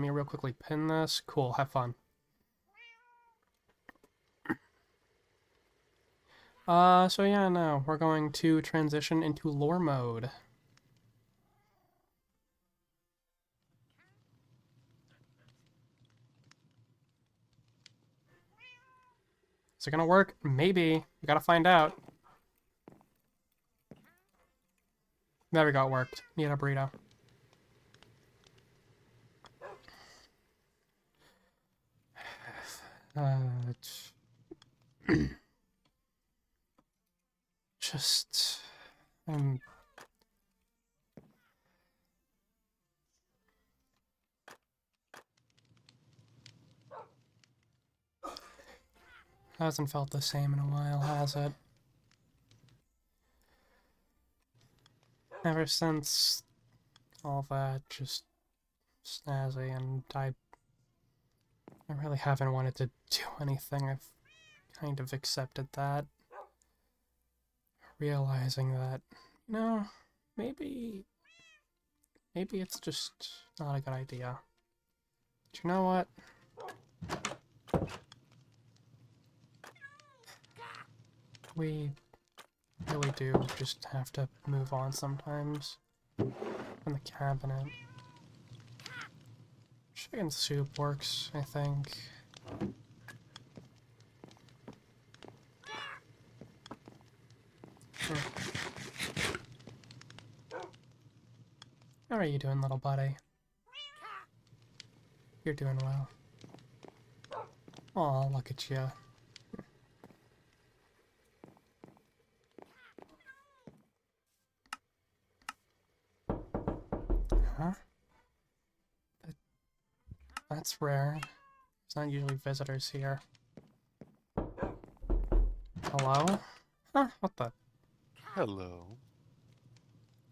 Let me real quickly pin this. Cool, have fun. So yeah, no, we're going to transition into lore mode. Is it gonna work? Maybe. We gotta find out. There we go, it worked. Need a burrito. Uh, just... Um, hasn't felt the same in a while, has it? Ever since all that just snazzy, and I really haven't wanted to do anything. I've kind of accepted that. Realizing that, you know, maybe it's just not a good idea. But you know what? We really do just have to move on sometimes. From the cabinet. Chicken soup works, I think. How are you doing, little buddy? You're doing well. Aw, look at you. Huh? That's rare. There's not usually visitors here. Hello? Huh, what the? Hello.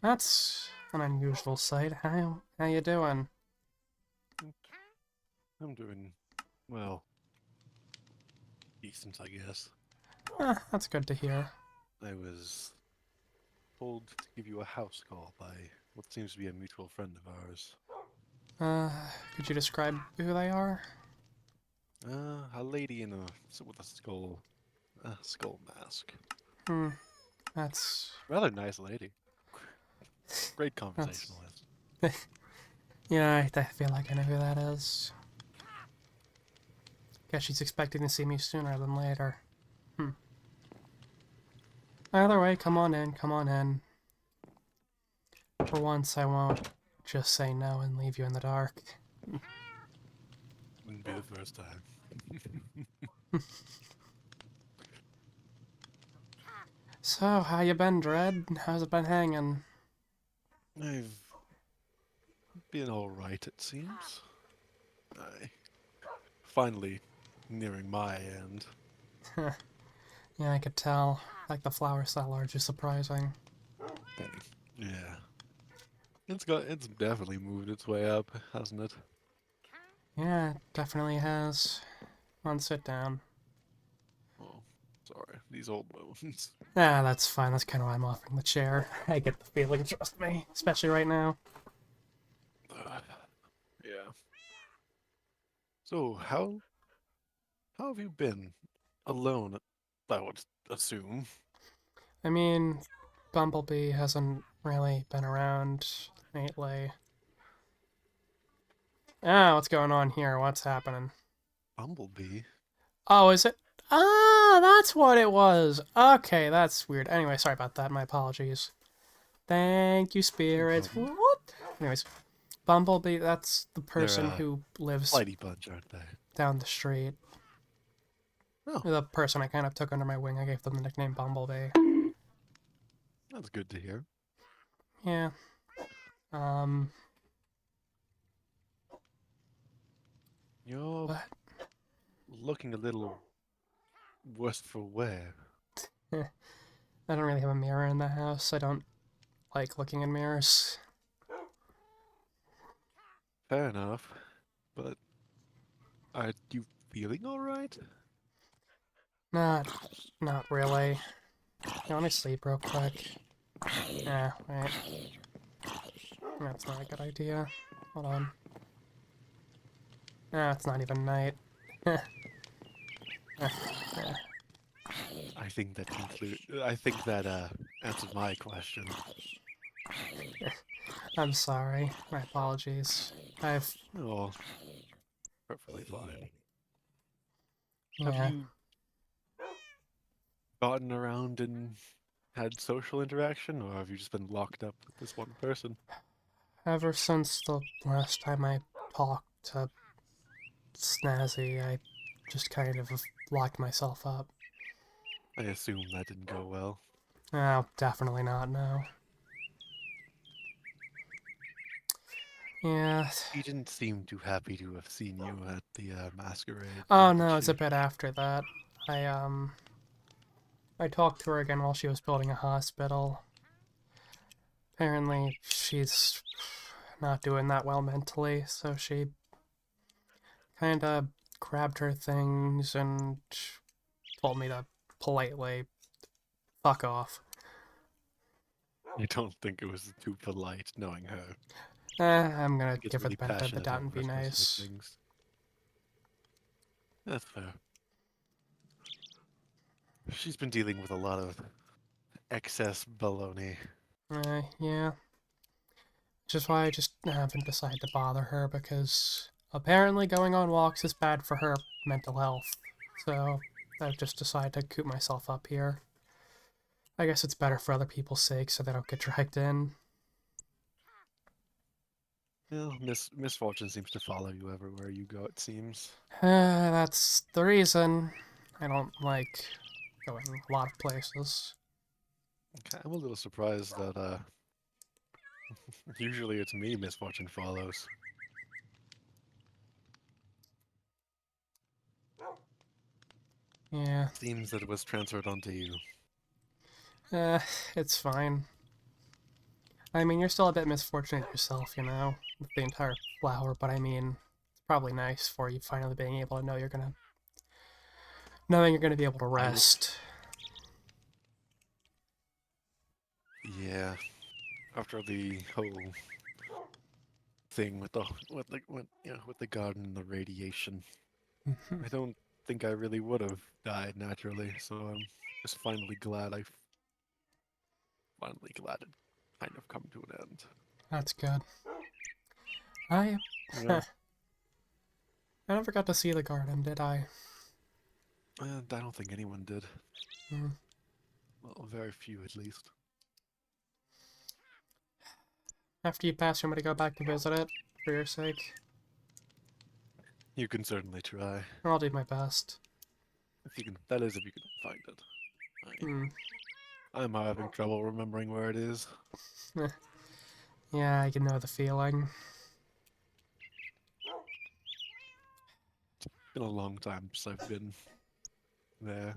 That's an unusual sight. How you doing? I'm doing, well, decent, I guess. That's good to hear. I was told to give you a house call by what seems to be a mutual friend of ours. Could you describe who they are? A lady in with a skull mask. Hmm, that's... Rather nice lady. Great that's... conversationalist. Yeah, I feel like I know who that is. Guess she's expecting to see me sooner than later. Either way, come on in, come on in. For once, I won't just say no and leave you in the dark. Wouldn't be the first time. So, how you been, Dread? How's it been hanging? I've been alright, it seems. I finally nearing my end. Yeah, I could tell. Like the flower salad, just surprising. Yeah. It's definitely moved its way up, hasn't it? Yeah, it definitely has. Come on, sit down. Oh, sorry, these old bones. Ah, that's fine. That's kind of why I'm offering the chair. I get the feeling, trust me. Especially right now. Yeah. So how have you been? Alone, I would assume. I mean, Bumblebee hasn't really been around lately. Ah, what's going on here? What's happening? Bumblebee. Oh, is it? Ah, that's what it was. Okay, that's weird. Anyway, sorry about that. My apologies. Thank you, No spirits. problem. What? Anyways, Bumblebee, that's the They're person a who lives flighty bunch, aren't they? down the street. Oh, The person I kind of took under my wing. I gave them the nickname Bumblebee. that's good to hear. Yeah. Um, You're but looking a little worse for wear. I don't really have a mirror in the house. I don't like looking in mirrors. Fair enough, but are you feeling alright? Not, not really. Let me sleep real quick. Yeah, wait. That's not a good idea. Hold on. Ah, it's not even night. I think that answers my question. I'm sorry. My apologies. I've... Oh, perfectly fine. Have Yeah. you gotten around and had social interaction, or have you just been locked up with this one person? Ever since the last time I talked to Snazzy, I just kind of locked myself up. I assume that didn't go well. Oh, definitely not, no. Yeah. She didn't seem too happy to have seen you at the masquerade, Oh did no, it's a she? bit after that. I, I talked to her again while she was building a hospital. Apparently, she's not doing that well mentally, so she kinda grabbed her things and told me to politely fuck off. I don't think it was too polite, knowing her. I'm gonna She gets give her the really benefit of the passionate doubt and over be specific nice. things. That's fair. She's been dealing with a lot of excess baloney. Yeah. Which is why I just haven't decided to bother her, because apparently going on walks is bad for her mental health. So I've just decided to coop myself up here. I guess it's better for other people's sake so they don't get dragged in. Well, misfortune seems to follow you everywhere you go, it seems. That's the reason I don't like going a lot of places. Okay, I'm a little surprised that usually it's me misfortune follows. Yeah, Seems that it was transferred onto you. uh, it's fine. I mean, you're still a bit misfortunate yourself, you know, with the entire flower, but I mean, it's probably nice for you finally being able to know knowing you're gonna be able to I would. rest. Yeah. After the whole thing with the garden and the radiation, I don't think I really would have died naturally. So I'm just finally glad it kind of come to an end. That's good. I Yeah. I never got to see the garden, did I? And I don't think anyone did. Hmm. Well, very few at least. After you pass, you want me to go back to visit it for your sake? You can certainly try. I'll do my best. If you can, that is if you can find it. Hmm. I'm having trouble remembering where it is. Yeah, I can know the feeling. It's been a long time since I've been there.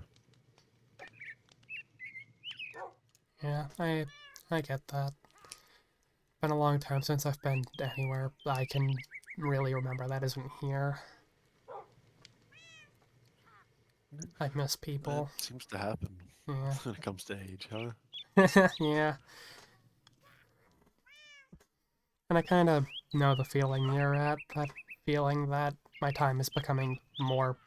Yeah, I get that. Been a long time since I've been anywhere I can really remember that isn't here. I miss That people. seems to happen Yeah. when it comes to age, huh? Yeah. And I kind of know the feeling you're at. That feeling that my time is becoming more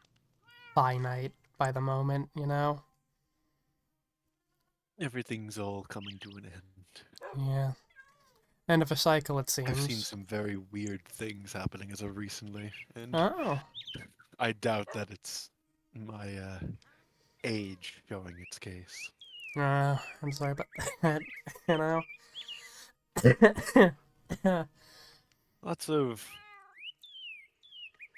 finite by the moment, you know? Everything's all coming to an end. Yeah. End of a cycle, it I've seen seems. some very weird things happening as of recently, and Oh. I doubt that it's my age showing its case. I'm sorry about that. You know? Lots of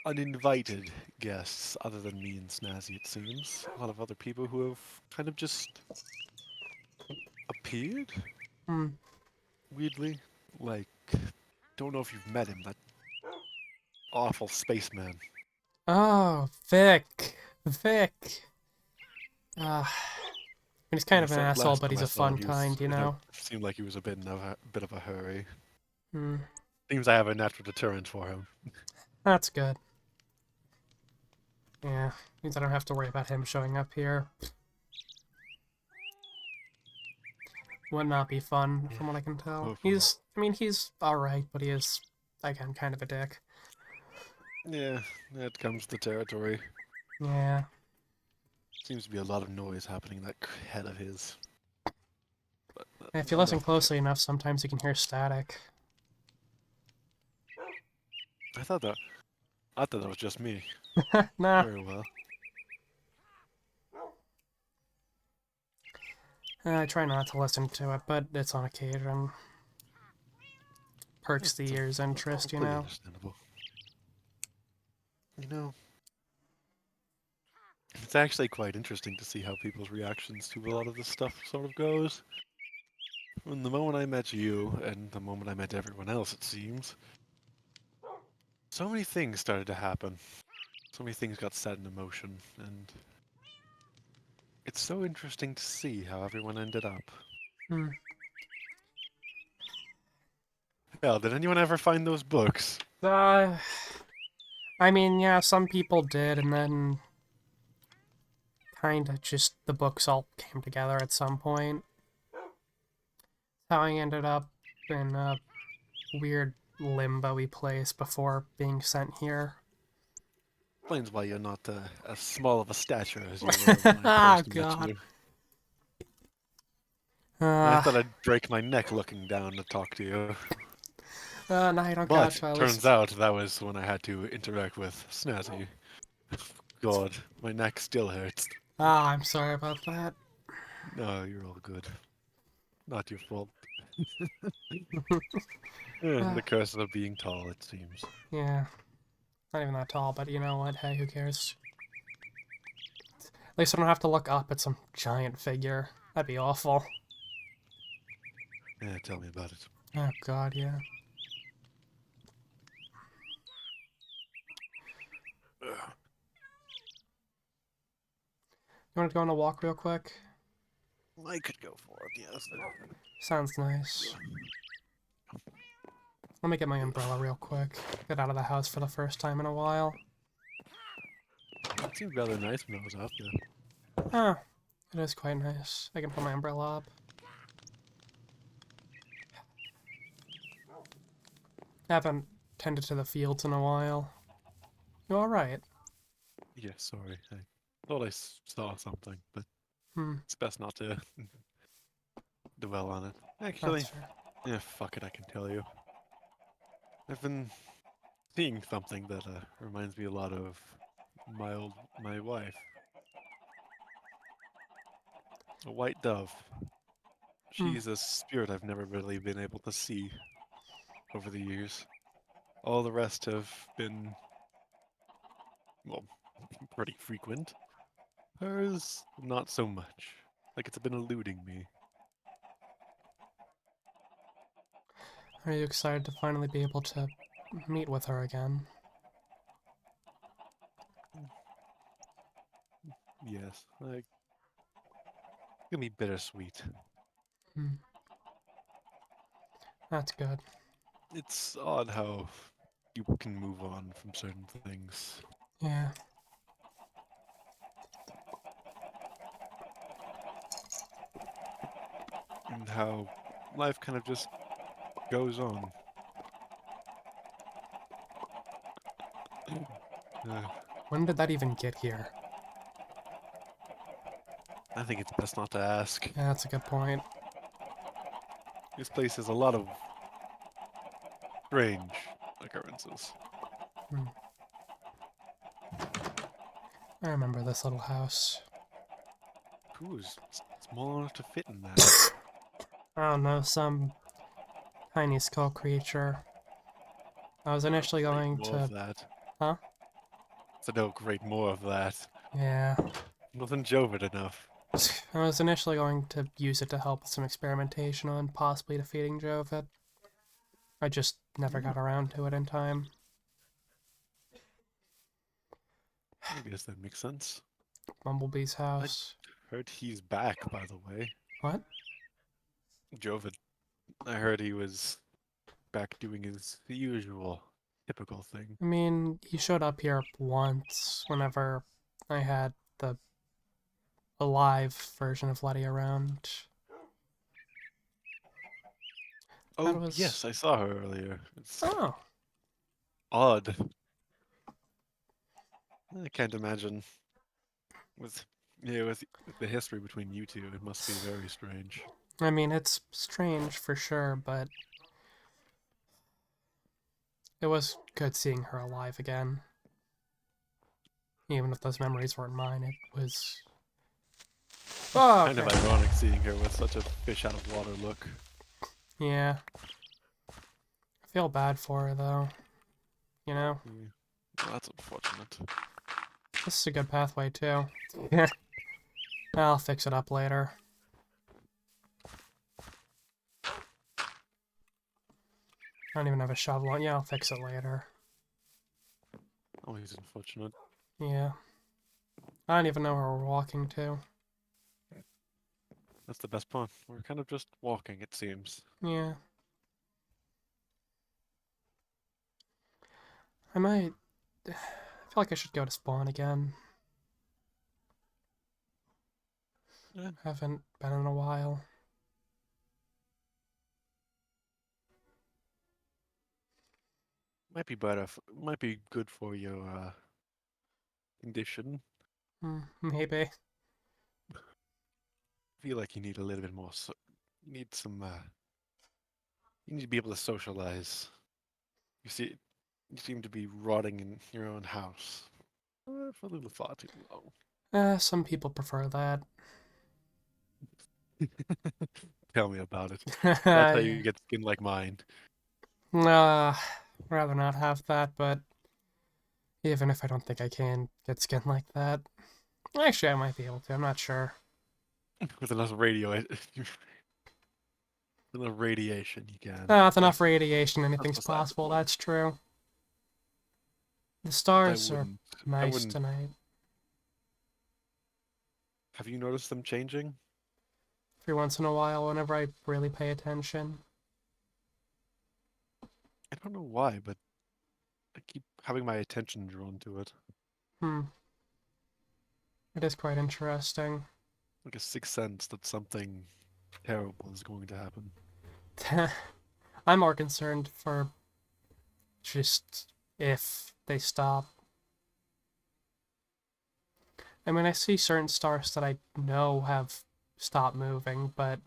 uninvited guests, other than me and Snazzy, it seems. A lot of other people who have kind of just appeared, Hmm. weirdly. Like, don't know if you've met him, that awful spaceman. Oh, Vic. Vic. Ah. He's kind I of an saw asshole, last but time he's I a saw fun him, he was kind, you know? seemed like he was a bit of a hurry. Hmm. Seems I have a natural deterrent for him. That's good. Yeah. Means I don't have to worry about him showing up here. Would not be fun, Yeah, from what I can tell. hopefully. I mean, he's alright, but he is, again, kind of a dick. Yeah, that comes the territory. Yeah. Seems to be a lot of noise happening in that head of his. But And if you listen enough closely chat. enough, sometimes you can hear static. I thought that was just me. Nah. Very well. I try not to listen to it, but it's on occasion. Perks the ear's That's all interest, you completely know? understandable. You know, it's actually quite interesting to see how people's reactions to a lot of this stuff sort of goes. From the moment I met you and the moment I met everyone else, it seems, so many things started to happen. So many things got set in motion, and it's so interesting to see how everyone ended up. Hmm. Hell, did anyone ever find those books? Uh, I mean, yeah, some people did, and then kind of just the books all came together at some point. How I ended up in a weird limbo-y place before being sent here. Explains why you're not as small of a stature as you were when I Oh, first met God. you. I Uh, thought I'd break my neck looking down to talk to you. now you don't got But to at turns least. out that was when I had to interact with Snazzy. God, my neck still hurts. Ah, I'm sorry about that. No, you're all good. Not your fault. Uh, The curse of being tall, it seems. yeah, not even that tall, but you know what? Hey, who cares? At least I don't have to look up at some giant figure. That'd be awful. Yeah, tell me about it. Oh, God, yeah. Ugh. You want to go on a walk real quick? I could go for it, yes. Sounds nice. Let me get my umbrella real quick. Get out of the house for the first time in a while. It seemed rather nice when I was out there. Ah, it is quite nice. I can put my umbrella up. Haven't tended to the fields in a while. You alright? Yeah, sorry. I thought I saw something, but Hmm, it's best not to dwell on it. that's Actually, fair. yeah, fuck it, I can tell you. I've been seeing something that reminds me a lot of my wife. A white dove. Hmm, She's a spirit I've never really been able to see over the years. All the rest have been, well, pretty frequent. Hers, not so much. Like it's been eluding me. are you excited to finally be able to meet with her again? Yes, like, it's gonna be bittersweet. Hmm, that's good. It's odd how you can move on from certain things, Yeah. and how life kind of just goes on. Uh, When did that even get here? I think it's best not to ask. Yeah, that's a good point. This place has a lot of strange occurrences. Hmm. I remember this little house. Who's small enough to fit in that? I don't know, some tiny skull creature. I was Oh, initially great, going more of to... that. Huh? So no, great, more of that. Yeah. Wasn't Jovid enough. I was initially going to use it to help with some experimentation on possibly defeating Jovid. I just never Hmm, got around to it in time. I guess that makes sense. Bumblebee's I house. heard he's back, by the way. What? Jovid. I heard he was back doing his usual, typical thing. I mean, he showed up here once whenever I had the alive version of Letty around. That Oh, was... yes, I saw her earlier. It's Oh, odd. I can't imagine with with the history between you two, it must be very strange. I mean, it's strange for sure, but it was good seeing her alive again. Even if those memories weren't mine, it was. Oh, Kind of okay. ironic seeing her with such a fish out of water look. Yeah. I feel bad for her, though. You know? Yeah. Well, that's unfortunate. This is a good pathway, too. Yeah. I'll fix it up later. I don't even have a shovel on. Yeah, I'll fix it later. Always unfortunate. Yeah. I don't even know where we're walking to. That's the best part. We're kind of just walking, it seems. Yeah. I might. I feel like I should go to spawn again. Yeah, Haven't been in a while. might be better. Might be good for your condition. Maybe. Feel like you need a little bit more. You need some. You need to be able to socialize. You see, you seem to be rotting in your own house for a little far too long. Some people prefer that. Tell me about it. That's how Yeah. you get skin like mine. Uh, rather not have that, but even if I don't think I can get skin like that. Actually, I might be able to. I'm not sure. With enough enough radiation, you can. With enough radiation, That's anything's beside the possible. point. That's true. The But stars are I nice wouldn't. tonight. Have you noticed them changing? Every once in a while, whenever I really pay attention. I don't know why, but I keep having my attention drawn to it. Hmm. It is quite interesting. Like a sixth sense that something terrible is going to happen. I'm more concerned for just if they stop. I mean, I see certain stars that I know have stopped moving, but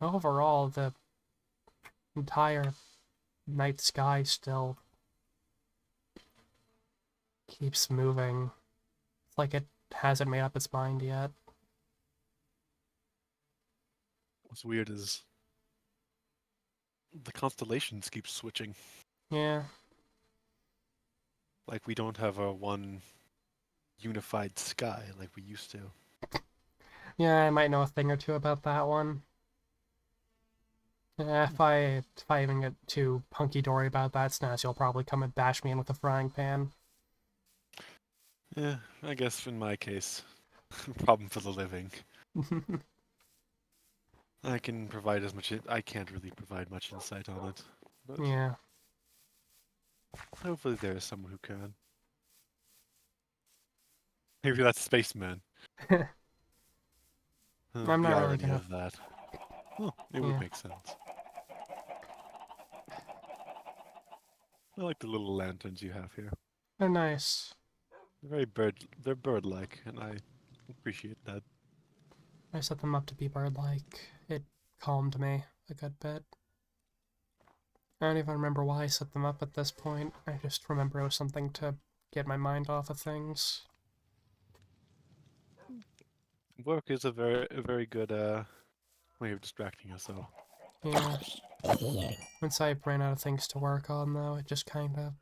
overall, the entire night sky still keeps moving. It's like it hasn't made up its mind yet. What's weird is the constellations keep switching. Yeah. Like we don't have a one unified sky like we used to. Yeah, I might know a thing or two about that one. Yeah, if I even get too hunky dory about that, Snaz, you'll probably come and bash me in with a frying pan. Yeah, I guess in my case, problem for the living. I can provide as much. I can't really provide much insight on it, but Yeah. hopefully there is someone who can. Maybe that's Spaceman. I'm The not really irony gonna. of that. Oh, it would Yeah. make sense. I like the little lanterns you have here. They're nice. They're very they're bird-like, and I appreciate that. I set them up to be bird-like. It calmed me a good bit. I don't even remember why I set them up at this point. I just remember it was something to get my mind off of things. Work is a very good way of distracting yourself. Yeah. Once I ran out of things to work on, though, it just kind of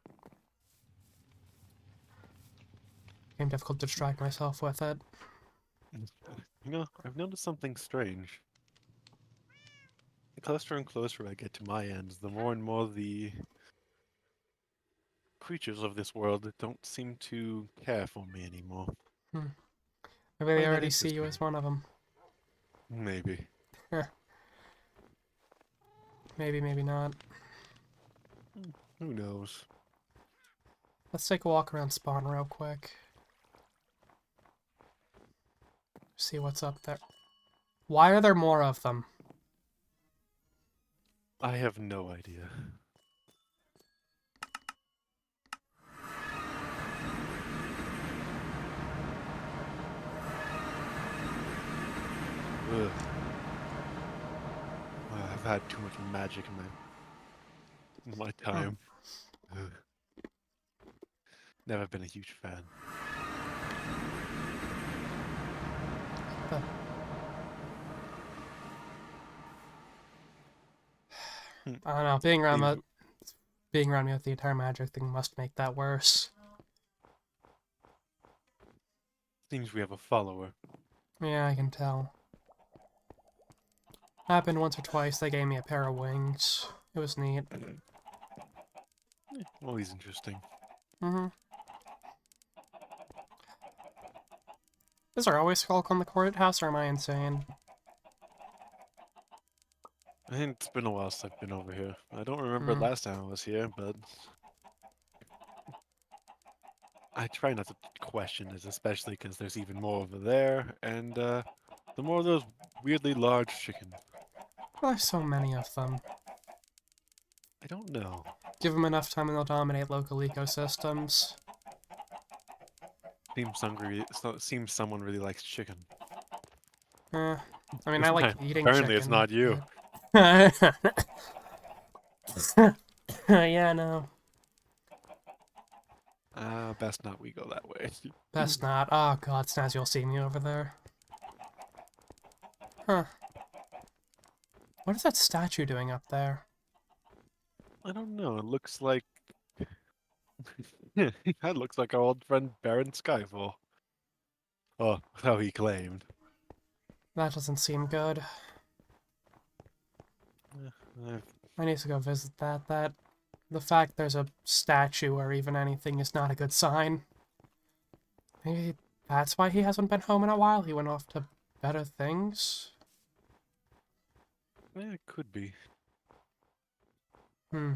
became difficult to distract myself with it. You know, I've noticed something strange. The closer and closer I get to my ends, the more and more the creatures of this world don't seem to care for me anymore. Hmm. Maybe I they find that already see you interesting. as one of them. Maybe. Maybe, maybe not. Who knows? Let's take a walk around spawn real quick. See what's up there. Why are there more of them? I have no idea. Ugh. I've had too much magic in my Hmm. time. Ugh. Never been a huge fan. But Hmm. I don't know. Being around Seems me with the entire magic thing must make that worse. seems we have a follower. Yeah, I can tell. Happened once or twice. They gave me a pair of wings. It was neat. Well, he's interesting. Mm-hmm. Is there always Skulk on the courthouse, or am I insane? I think it's been a while since I've been over here. I don't remember Hmm. last time I was here, but I try not to question it, especially because there's even more over there, and the more of those weirdly large chicken. Well, there's so many of them. I don't know. Give them enough time and they'll dominate local ecosystems. Seems someone really likes chicken. Eh. I mean, I like eating Apparently, it's chicken, not you. but... yeah, no. Best not we go that way. Best not. Oh god, Snaz, you'll see me over there. Huh. What is that statue doing up there? I don't know. It looks like that looks like our old friend Baron Skyfall. Oh, how he claimed. That doesn't seem good. Eh, I need to go visit that. The fact there's a statue or even anything is not a good sign. Maybe that's why he hasn't been home in a while. He went off to better things? it could be. Hmm.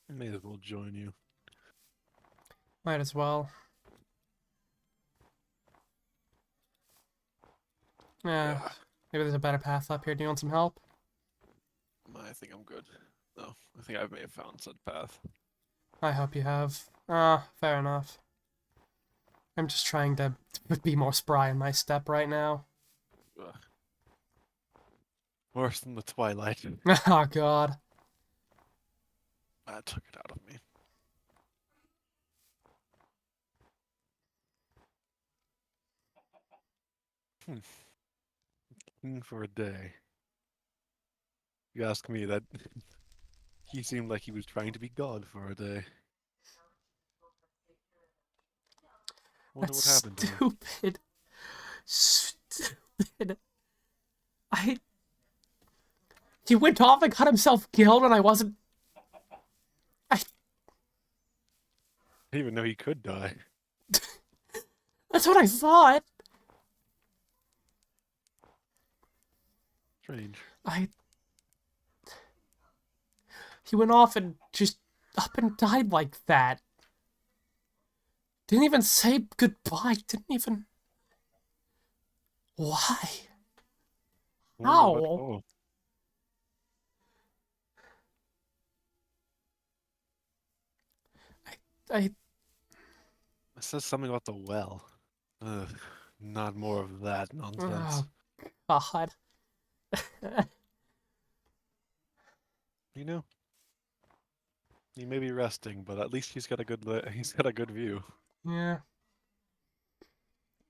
May as well join you. Might as well. Yeah. Ugh, Maybe there's a better path up here. Do you want some help? I think I'm good. No, I think I may have found said path. I hope you have. Ah, fair enough. I'm just trying to be more spry in my step right now. Ugh. Worse than the twilight. Oh god. That took it out of me. Hmm. King for a day. You ask me that he seemed like he was trying to be God for a day. Wonder what That's happened to him. stupid. Stupid. I. He went off and got himself killed, and I wasn't. I. I didn't even know he could die. That's what I thought. Strange. I. He went off and just up and died like that. Didn't even say goodbye. Didn't even. Why? Wonder what How? for. I. It says something about the well. Ugh, not more of that nonsense. Oh, God. You know, he may be resting, but at least he's got a good view. Yeah.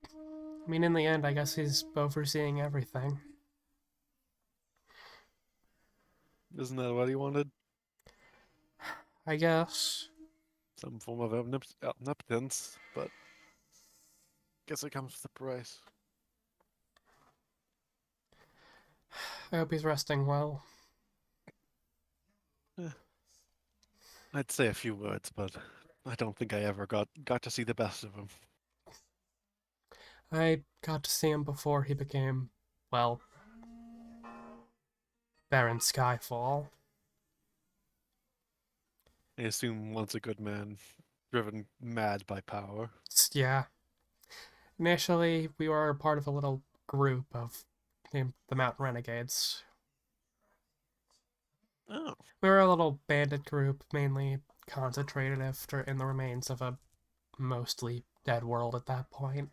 I mean, in the end, I guess he's overseeing everything. Isn't that what he wanted? I guess. Some form of omnipotence, but guess it comes with a price. I hope he's resting well. Eh, I'd say a few words, but I don't think I ever got to see the best of him. I got to see him before he became, well, Baron Skyfall. I assume once a good man, driven mad by power. Yeah. Initially, we were part of a little group of the Mountain Renegades. Oh, We were a little bandit group, mainly concentrated in the remains of a mostly dead world at that point.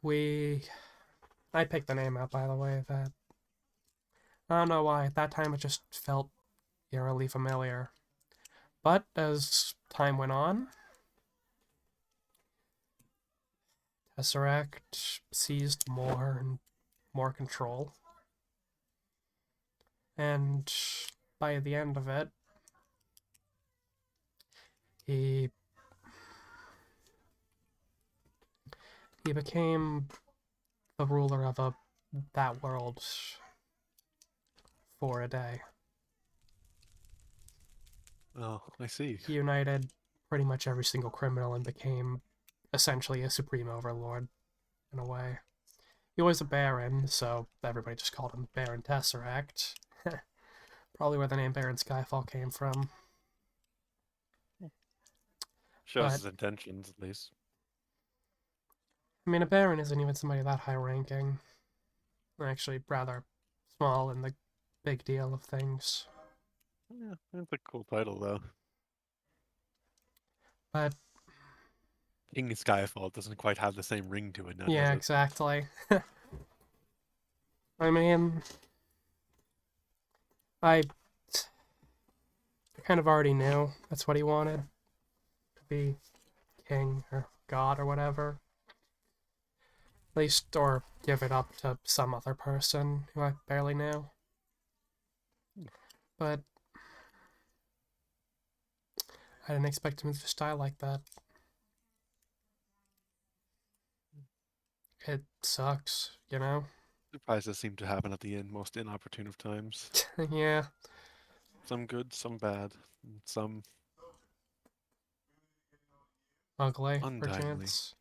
we I picked the name out, by the way. That I don't know why. At that time, it just felt eerily familiar. But as time went on, Tesseract seized more and more control, and by the end of it, he he became the ruler of that world for a day. Oh, I see. He united pretty much every single criminal and became essentially a supreme overlord in a way. He was a baron, so everybody just called him Baron Tesseract. Probably where the name Baron Skyfall came from. Shows But his intentions, at least. I mean, a baron isn't even somebody that high ranking. Actually, rather small in the big deal of things. Yeah, that's a cool title, though. But King Skyfall doesn't quite have the same ring to it now, does yeah, it? exactly. I mean, I kind of already knew that's what he wanted to be king or god or whatever. At least, or give it up to some other person who I barely knew. But I didn't expect him to just die like that. It sucks, you know? Surprises seem to happen at the end, most inopportune of times. Yeah, Some good, some bad, and some ugly, untimely. perchance.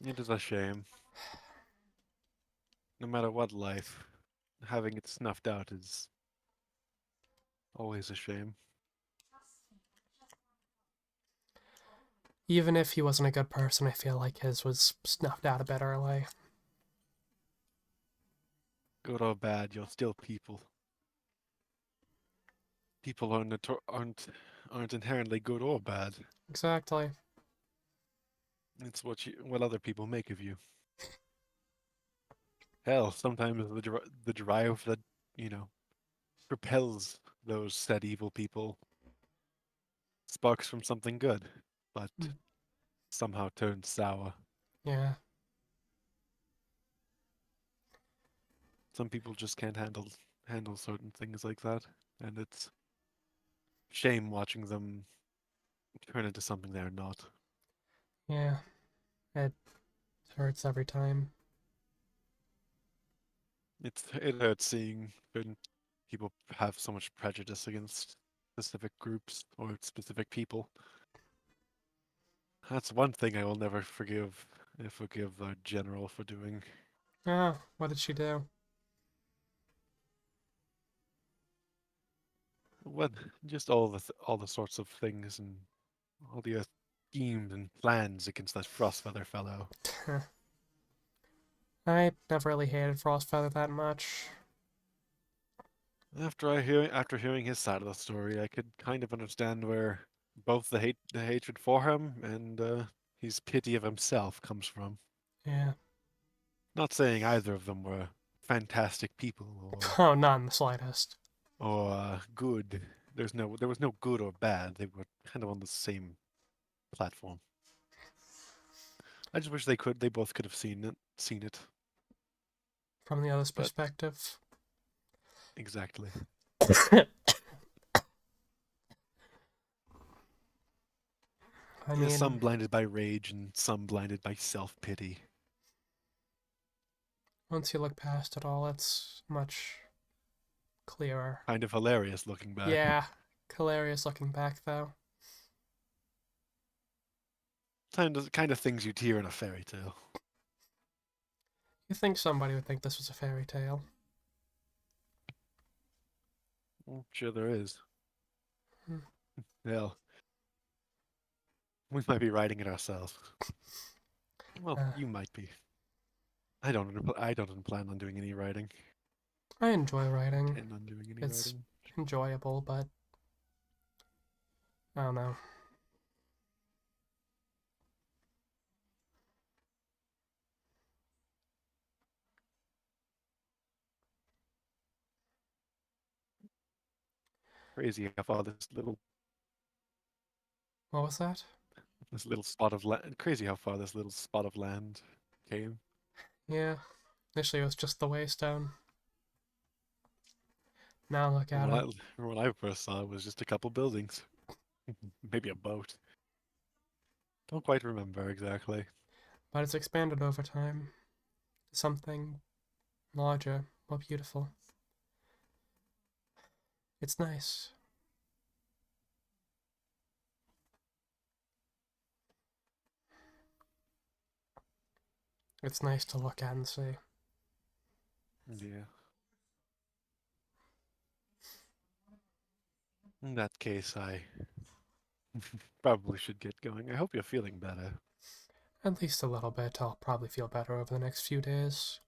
It is a shame. No matter what life, having it snuffed out is always a shame. Even if he wasn't a good person, I feel like his was snuffed out a bit early. Good or bad, you're still people. People aren't inherently good or bad. Exactly. It's what other people make of you. Hell, sometimes the drive that you know propels those said evil people sparks from something good, but somehow turns sour. Yeah, Some people just can't handle certain things like that, and it's shame watching them turn into something they're not. yeah. It hurts every time. It hurts seeing certain people have so much prejudice against specific groups or specific people. That's one thing I will never forgive the general for doing. Ah, what did she do? What just all the sorts of things and all the schemes and plans against that Frostfeather fellow. I never really hated Frostfeather that much. After hearing his side of the story, I could kind of understand where both the hatred for him and his pity of himself comes from. Yeah. Not saying either of them were fantastic people Oh, not in the slightest. or good. There was no good or bad. They were kind of on the same platform. I just wish they both could have seen it. From the other's But perspective. exactly. I Yeah, mean, some blinded by rage and some blinded by self-pity. once you look past it all, it's much clearer. Kind of hilarious looking back. Yeah, hilarious looking back, though. Kind of things you'd hear in a fairy tale. You think somebody would think this was a fairy tale? Well, sure there is. Hmm. Hell, we might be writing it ourselves. Well, Uh, you might be. I don't plan on doing any writing. I enjoy writing. Intend on doing any It's writing. enjoyable, but I don't know. Crazy how far What was that? this little spot of land. Crazy how far this little spot of land came. Yeah, initially it was just the waystone. Now look From at it. when I first saw it was just a couple buildings, maybe a boat. Don't quite remember exactly. But it's expanded over time to something larger, more beautiful. It's nice. It's nice to look at and see. Yeah. In that case, I probably should get going. I hope you're feeling better. At least a little bit. I'll probably feel better over the next few days.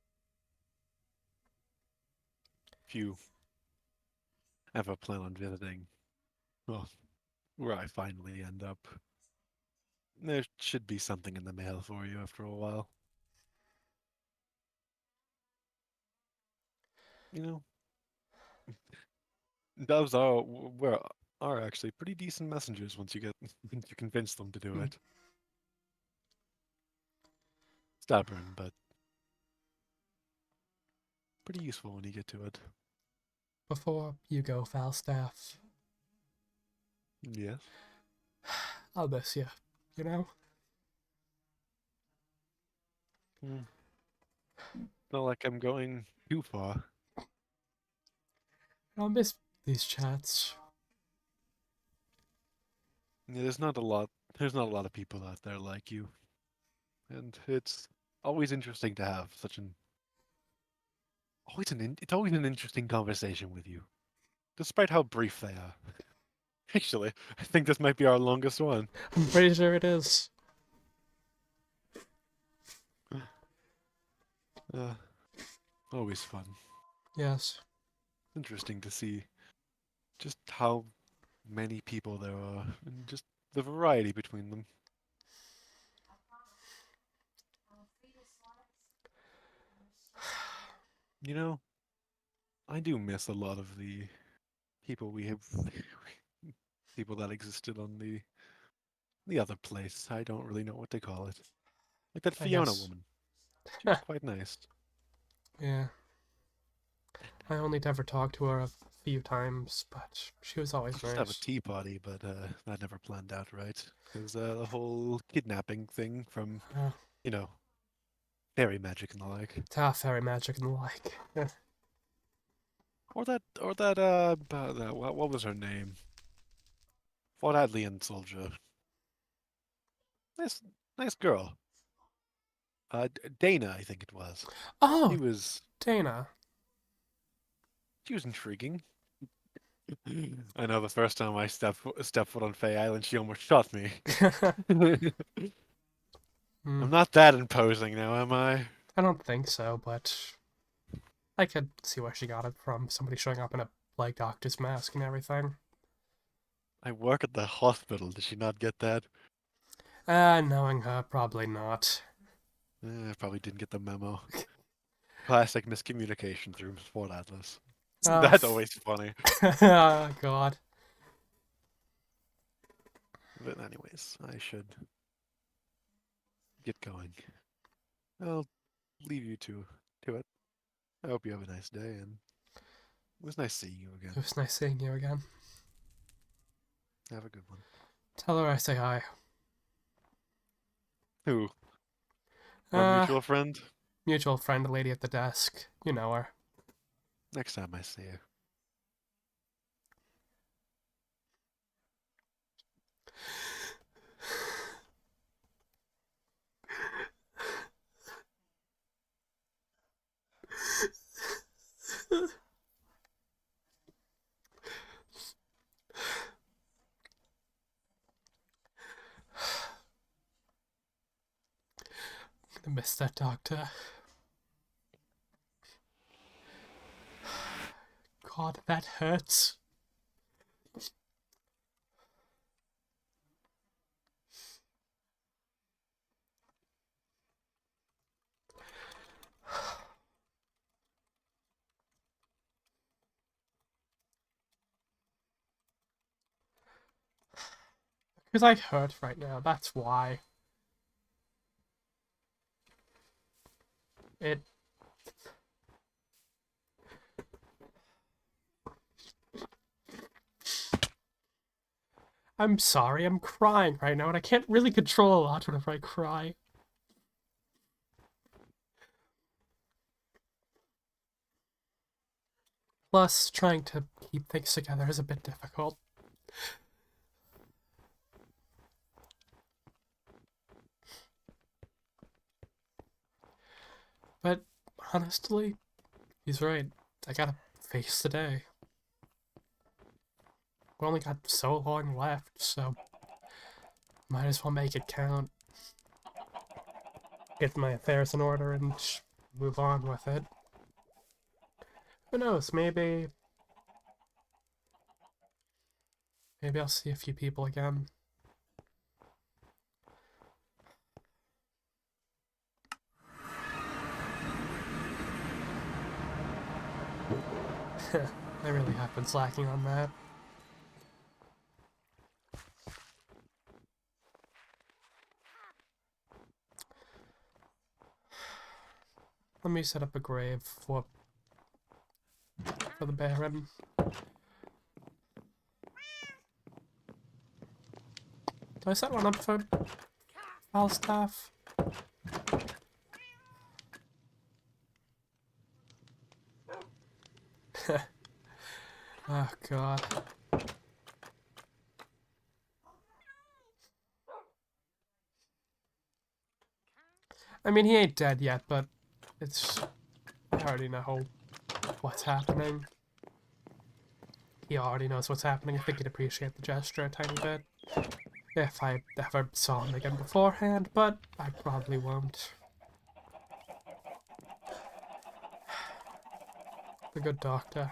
If you ever plan on visiting, well, where I finally end up, there should be something in the mail for you after a while. You know, doves are actually pretty decent messengers once you get once you convince them to do Hmm. it. Stubborn, but pretty useful when you get to it. Before you go, Falstaff, Yes. I'll miss you. You know? Hmm. Not like I'm going too far. I'll miss these chats. Yeah, there's not a lot of people out there like you, and it's always interesting to have such an it's always an interesting conversation with you, despite how brief they are. Actually, I think this might be our longest one. I'm pretty sure it is. Uh, always fun. Yes. Interesting to see just how many people there are, and just the variety between them. You know, I do miss a lot of the people we have, people that existed on the other place. I don't really know what they call it. Like that I Fiona guess. woman. She was quite nice. Yeah. I only ever talked to her a few times, but she was I always used to have a nice. tea party, but that never planned out right. Because the whole kidnapping thing from, Uh, you know, fairy magic and the like. fairy magic and the like. What was her name? Fought Hadley and Soldier. Nice, nice girl. Dana, I think it was. She Oh, was, Dana. she was intriguing. I know the first time I stepped foot on Fae Island, she almost shot me. Hmm. I'm not that imposing now, am I? I don't think so, but I could see where she got it from. Somebody showing up in a like doctor's mask and everything. I work at the hospital. Did she not get that? Knowing her, probably not. I probably didn't get the memo. Classic miscommunication through Sport Atlas. Oh, That's always funny. God. But anyways, I should get going. I'll leave you to it. I hope you have a nice day, and it was nice seeing you It again. was nice seeing you again. Have a good one. Tell her I say hi. Who? Our Uh, mutual friend? mutual friend, a lady at the desk. You know her. Next time I see you. I miss that doctor. God, that hurts. Because I hurt right now, that's why. It... I'm sorry, I'm crying right now, and I can't really control a lot whenever I cry. Plus, trying to keep things together is a bit difficult. But, honestly, he's right. I gotta face the day. We only got so long left, so might as well make it count. Get my affairs in order and move on with it. Who knows, maybe I'll see a few people again. I really have been slacking on that. Let me set up a grave for the Baron. Did I set one up for Falstaff? Oh god. I mean, he ain't dead yet, but it's... I already know what's happening. He already knows what's happening. I think he'd appreciate the gesture a tiny bit. If I ever saw him again beforehand, but I probably won't. The good doctor.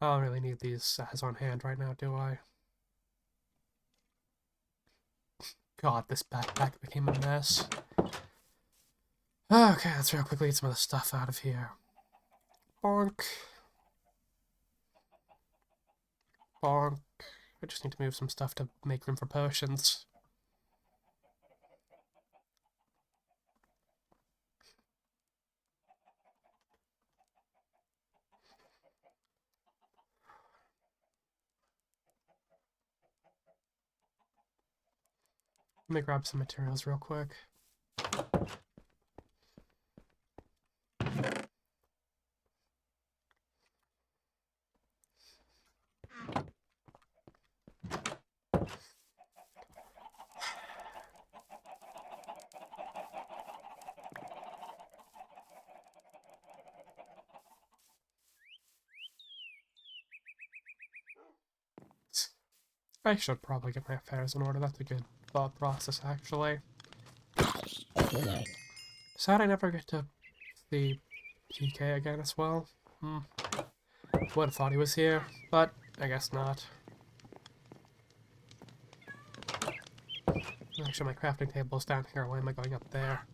I don't really need these as on hand right now, do I? God, this backpack became a mess. Okay, let's real quickly get some of the stuff out of here. Bonk. Bonk. I just need to move some stuff to make room for potions. Let me grab some materials real quick. I should probably get my affairs in order. That's a good thought process, actually. Sad I never get to see PK again as well. Would have thought he was here, but I guess not. Actually, my crafting table's down here. Why am I going up there?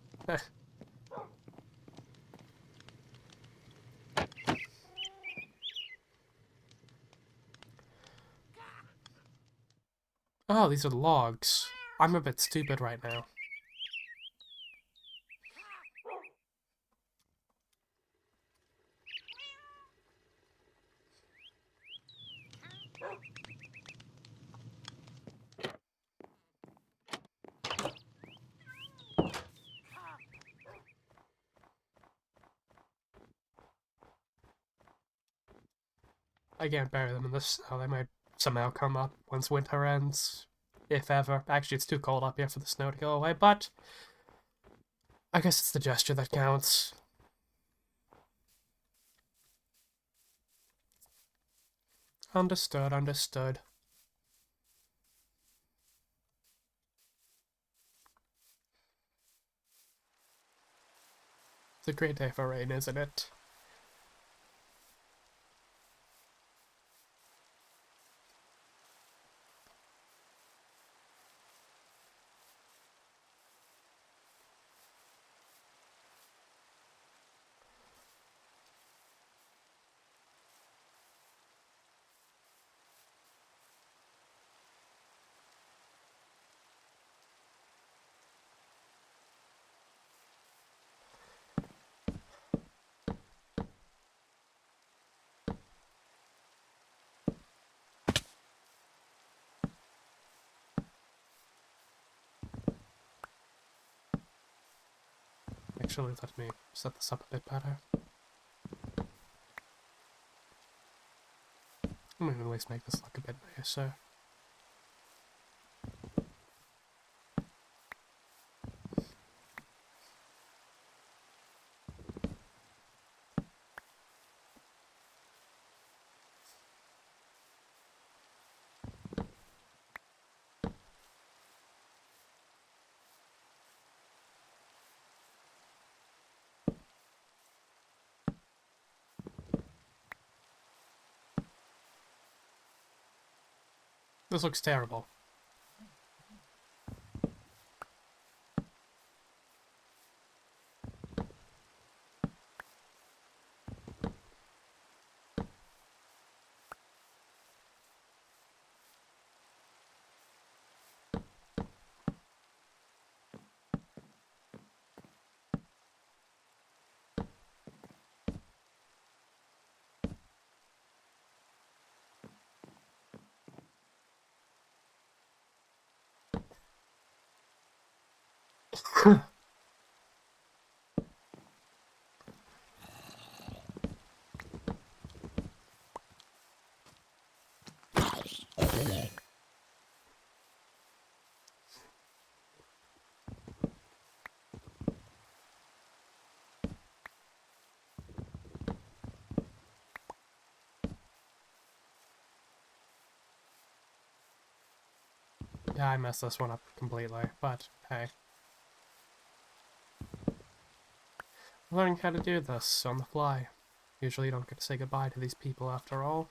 Oh, these are logs. I'm a bit stupid right now. I can't bury them in the snow. They might somehow come up once winter ends. If ever. Actually, it's too cold up here for the snow to go away, but I guess it's the gesture that counts. Understood, understood. It's a great day for rain, isn't it? Actually, let me set this up a bit better. I'm gonna at least make this look a bit nicer. This looks terrible. Yeah, I messed this one up completely, but hey. Learning how to do this on the fly. Usually you don't get to say goodbye to these people after all.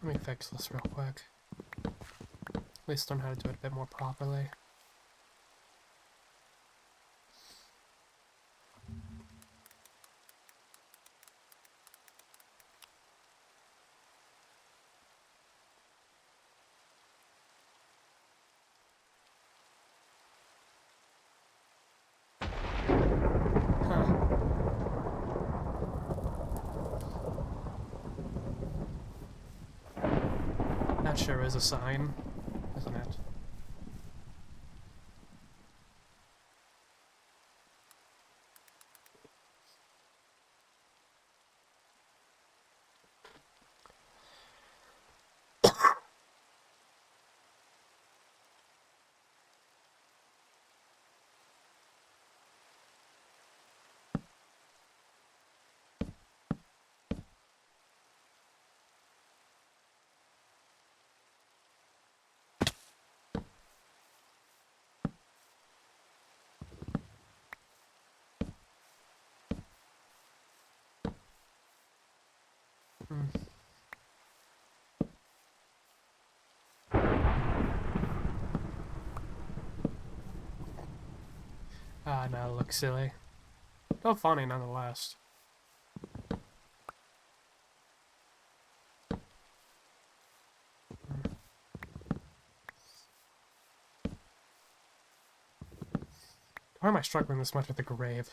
Let me fix this real quick. At least learn how to do it a bit more properly. Huh. That sure is a sign, isn't it? Hmm. Ah, now it looks silly. Still funny nonetheless. Why am I struggling this much with the grave?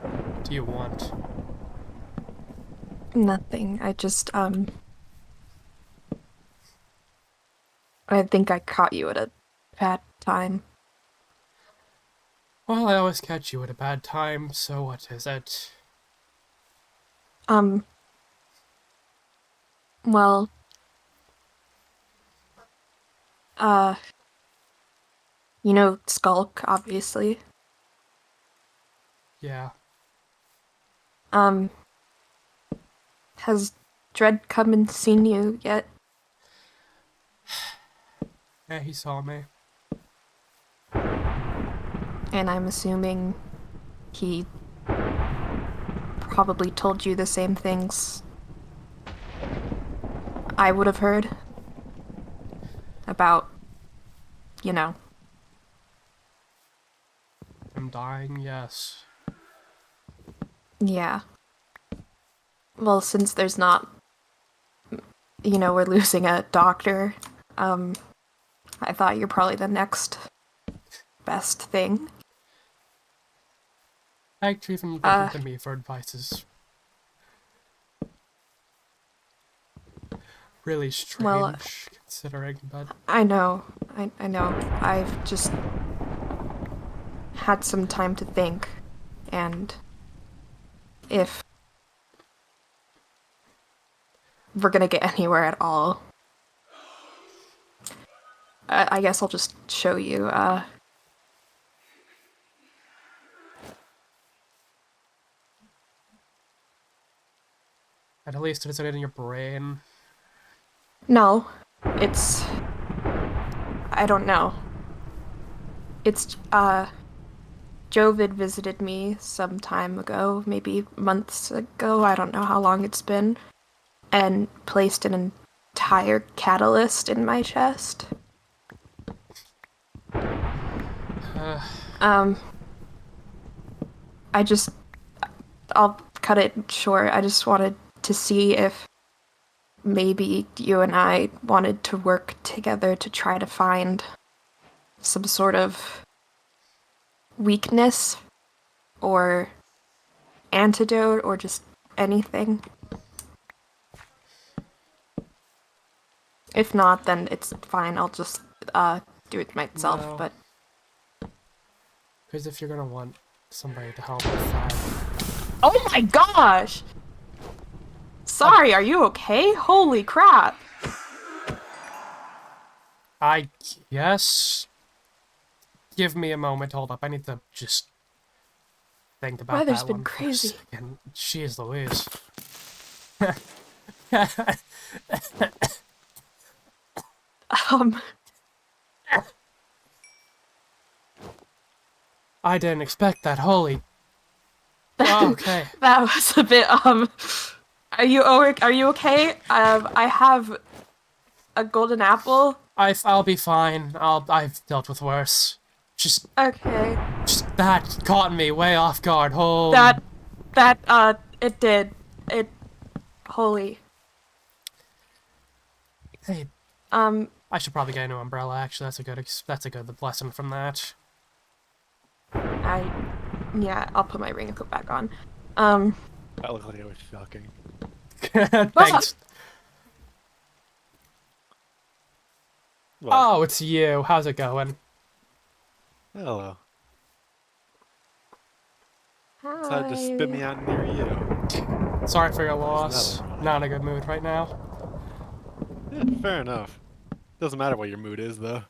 What do you want? Nothing. I think I caught you at a bad time. Well, I always catch you at a bad time, so what is it? Um, well, uh, You know Skulk, obviously. Yeah. Has Dredd come and seen you yet? Yeah, he saw me. And I'm assuming he probably told you the same things I would have heard about, you know. I'm dying, yes. Yeah. Well, since there's not, we're losing a doctor, I thought you're probably the next best thing. Actually, even looking to me for advice is really Well, strange, considering, but I know. I know. I've just had some time to think, and if we're gonna get anywhere at all, I guess I'll just show you. at least it's in your brain. No, it's. I don't know. It's, Jovid visited me some time ago, maybe months ago, I don't know how long it's been, and placed an entire catalyst in my chest. Um, I just. I'll cut it short. I just wanted to see if maybe you and I wanted to work together to try to find some sort of weakness or antidote or just anything. If not, then it's fine. I'll just do it myself. No. But Because if you're gonna want somebody to help with that, oh my gosh! Sorry, are you okay? Holy crap! I guess. Give me a moment. Hold up. I need to just think about Weather's that been one for a crazy. second. Jeez Louise. Um, I didn't expect that. Holy. Okay. that was a bit. Are you okay? I have a golden apple. I'll be fine. I've dealt with worse. Just Okay. that caught me way off guard. Holy. It did. It. Holy. Hey, Um, I should probably get a new umbrella. Actually, that's a good lesson from that. yeah, I'll put my raincoat back on. That looked like it was shocking. Thanks. What? Oh, it's you. How's it going? Hello. Decided to spit me Hi. out near you. Sorry for your Isn't loss. that ironic? Not in a good mood right now. Yeah, fair enough. Doesn't matter what your mood is, though.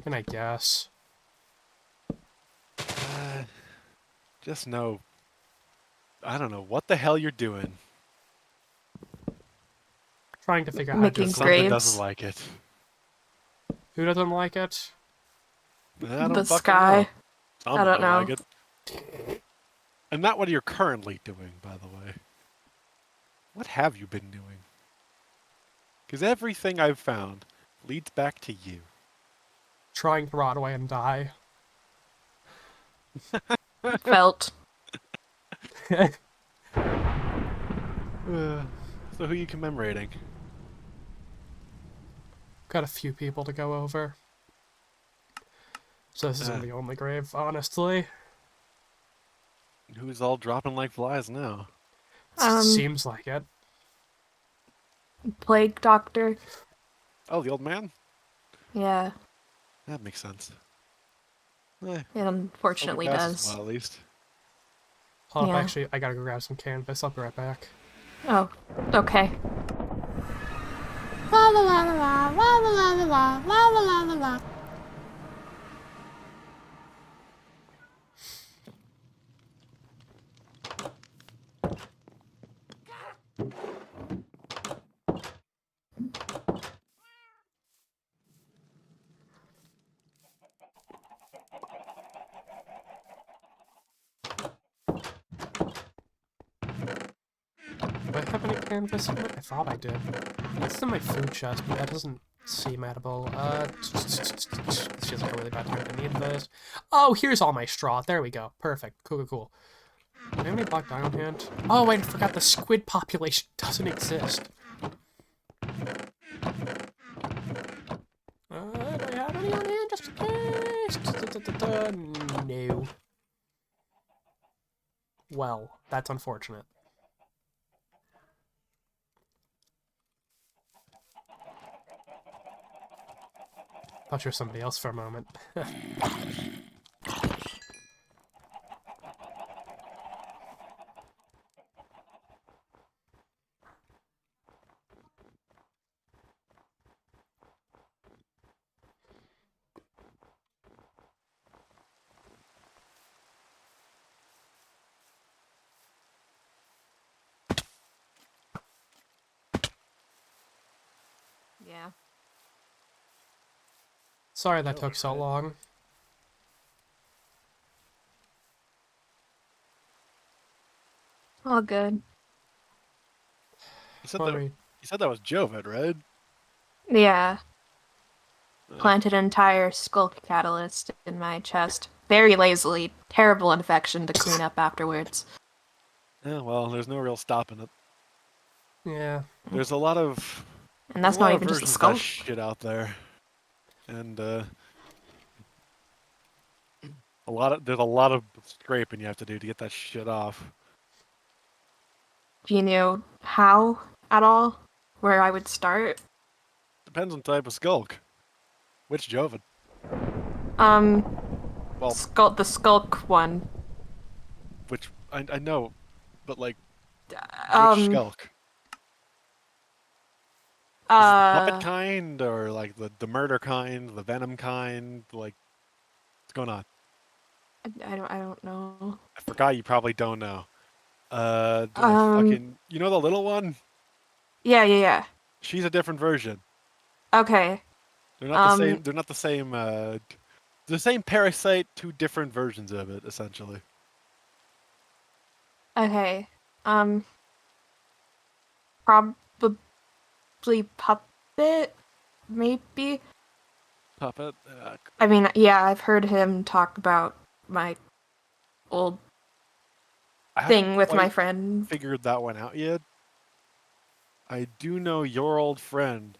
And I guess. Just know, I don't know what the hell you're doing. Trying to figure out how to do Making it. Something graves. doesn't like it. Who doesn't like it? I don't The fucking sky. know. Someone don't know. like it. And not what you're currently doing, by the way. What have you been doing? Because everything I've found leads back to you. Trying to rot away and die. Felt. So who are you commemorating? Got a few people to go over. So this isn't the only grave, honestly. Who's all dropping like flies now? Seems like it. Plague doctor. Oh, the old man? Yeah, That makes sense. it Hope unfortunately it passes does. well, at least. Hold up, Yeah. actually, I gotta go grab some canvas. I'll be right back. Oh, okay. La la la la la la la la la la la la la. have any canvas in it? I thought I did. It's in my food chest, but that doesn't seem edible. This feels like a really bad time to need this. Oh, here's all my straw. There we go. Perfect. Cool. Do I have any black dye on hand? Oh, wait, I forgot the squid population doesn't exist. Do I have any on hand just in case? No. Well, that's unfortunate. Thought you were somebody else for a moment. Yeah. Sorry that Joe, took so right? long. All good. You said that. Sorry. You said that was Jovid, right? Yeah. Uh, Planted an entire skulk catalyst in my chest. Very lazily. Terrible infection to clean up afterwards. yeah. Well, there's no real stopping it. Yeah. There's a lot of And there's a that's not lot of even just a versions of that skull. shit out there, and there's a lot of scraping you have to do to get that shit off. Do you know how at all? Where I would start? Depends on the type of skulk. Which Jovid? Um, Well, the skulk one. which I know, but like which Um, skulk? Is it the puppet uh, kind or like the murder kind, the venom kind? Like what's going on? I don't know. I forgot you probably don't know. Do I Um, fucking you know the little one? yeah. She's a different version. Okay. They're not the Um, same. They're not the same. The same parasite, two different versions of it, essentially. okay. Um, probably puppet, maybe. Puppet. I mean, yeah, I've heard him talk about my old I haven't thing with my quite friend. figured that one out yet. I do know your old friend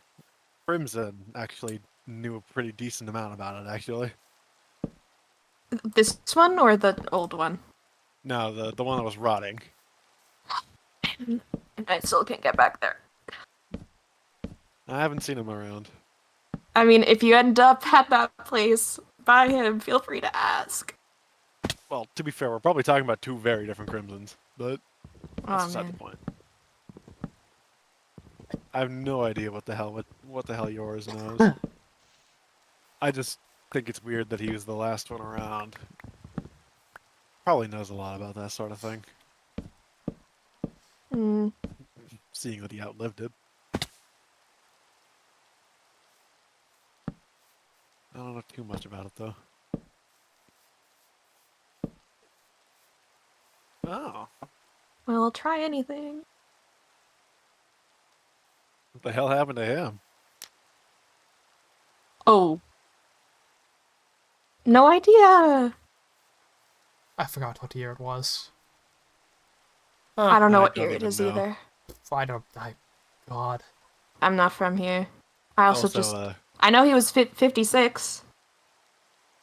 Crimson actually knew a pretty decent amount about it. Actually, This one or the old one? no, the one that was rotting. And I still can't get back there. I haven't seen him around. I mean, if you end up at that place by him, feel free to ask. Well, to be fair, we're probably talking about two very different Crimsons, but that's Oh beside the man. point. I have no idea what the hell yours knows. I just think it's weird that he was the last one around. Probably knows a lot about that sort of thing, Hmm. seeing that he outlived it. I don't know too much about it though. Oh, Well, I'll try anything. what the hell happened to him? Oh. No idea. I forgot what year it was. I don't know I what don't year it even is know. either. God. I'm not from here. I also Also, just. I know he was 56.